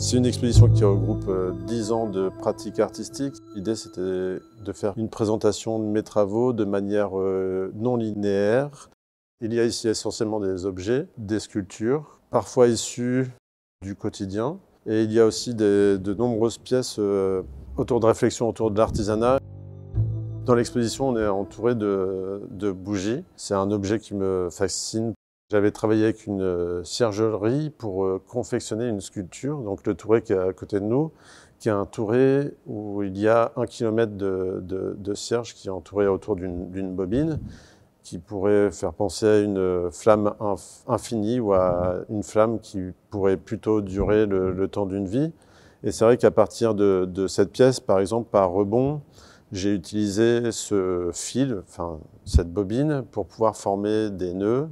C'est une exposition qui regroupe 10 ans de pratique artistique. L'idée, c'était de faire une présentation de mes travaux de manière non linéaire. Il y a ici essentiellement des objets, des sculptures, parfois issus du quotidien. Et il y a aussi de nombreuses pièces autour de réflexions autour de l'artisanat. Dans l'exposition, on est entouré de bougies. C'est un objet qui me fascine. J'avais travaillé avec une ciergerie pour confectionner une sculpture, donc le Touret qui est à côté de nous, qui est un Touret où il y a 1 kilomètre de cierge qui est entouré autour d'une bobine, qui pourrait faire penser à une flamme infinie ou à une flamme qui pourrait plutôt durer le temps d'une vie. Et c'est vrai qu'à partir de cette pièce, par exemple, par rebond, j'ai utilisé ce fil, enfin cette bobine, pour pouvoir former des nœuds.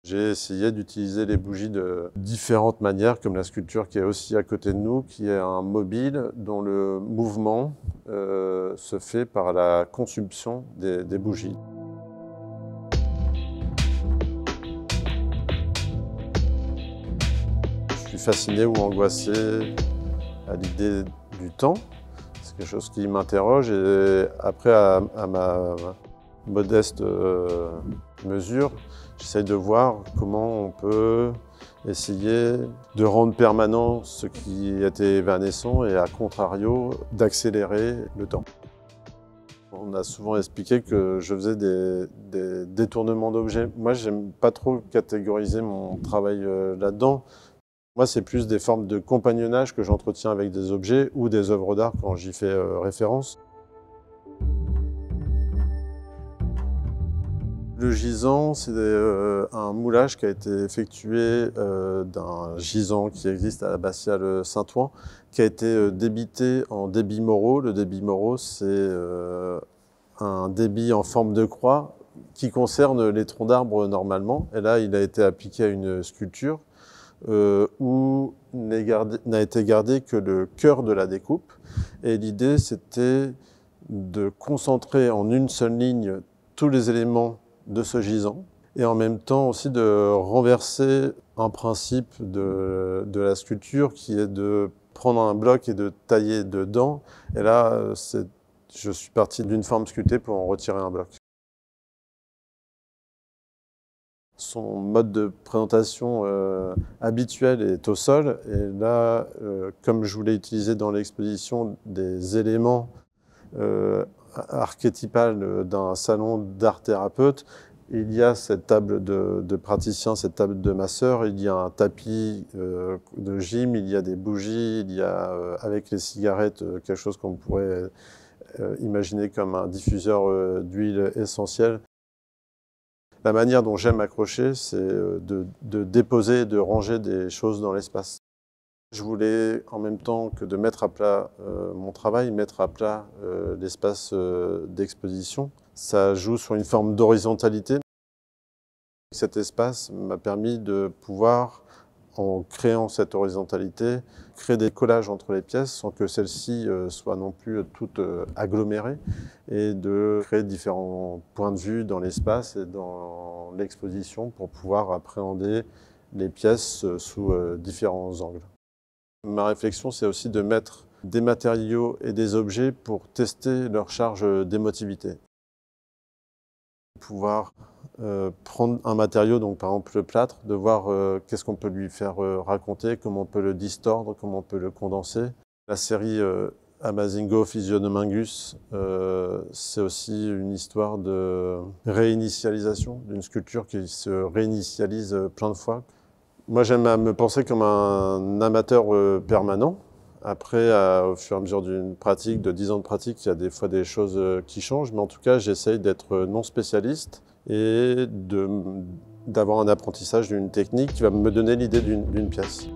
J'ai essayé d'utiliser les bougies de différentes manières, comme la sculpture qui est aussi à côté de nous, qui est un mobile dont le mouvement se fait par la consumption des bougies. Je suis fasciné ou angoissé à l'idée du temps. C'est quelque chose qui m'interroge et après, à ma modeste mesure, j'essaye de voir comment on peut essayer de rendre permanent ce qui était évanescent et à contrario, d'accélérer le temps. On a souvent expliqué que je faisais des détournements d'objets. Moi, j'aime pas trop catégoriser mon travail là-dedans. Moi, c'est plus des formes de compagnonnage que j'entretiens avec des objets ou des œuvres d'art quand j'y fais référence. Le gisant, c'est un moulage qui a été effectué d'un gisant qui existe à l'abbatiale Saint-Ouen, qui a été débité en débit Moreau. Le débit Moreau, c'est un débit en forme de croix qui concerne les troncs d'arbres normalement. Et là, il a été appliqué à une sculpture où n'a été gardé que le cœur de la découpe. Et l'idée, c'était de concentrer en une seule ligne tous les éléments de ce gisant et en même temps aussi de renverser un principe de la sculpture qui est de prendre un bloc et de tailler dedans. Et là, je suis parti d'une forme sculptée pour en retirer un bloc. Son mode de présentation habituel est au sol. Et là, comme je voulais utiliser dans l'exposition des éléments archétypale d'un salon d'art-thérapeute, il y a cette table de praticien, cette table de masseur, il y a un tapis de gym, il y a des bougies, il y a avec les cigarettes quelque chose qu'on pourrait imaginer comme un diffuseur d'huile essentielle. La manière dont j'aime accrocher, c'est de déposer, de ranger des choses dans l'espace. Je voulais, en même temps que de mettre à plat mon travail, mettre à plat l'espace d'exposition. Ça joue sur une forme d'horizontalité. Cet espace m'a permis de pouvoir, en créant cette horizontalité, créer des collages entre les pièces sans que celles-ci soient non plus toutes agglomérées et de créer différents points de vue dans l'espace et dans l'exposition pour pouvoir appréhender les pièces sous différents angles. Ma réflexion, c'est aussi de mettre des matériaux et des objets pour tester leur charge d'émotivité. Pouvoir prendre un matériau, donc par exemple le plâtre, de voir qu'est-ce qu'on peut lui faire raconter, comment on peut le distordre, comment on peut le condenser. La série Amazingo Physiognomingus, c'est aussi une histoire de réinitialisation d'une sculpture qui se réinitialise plein de fois. Moi, j'aime à me penser comme un amateur permanent. Après, au fur et à mesure d'une pratique, de 10 ans de pratique, il y a des fois des choses qui changent, mais en tout cas, j'essaye d'être non spécialiste et d'avoir un apprentissage d'une technique qui va me donner l'idée d'une pièce.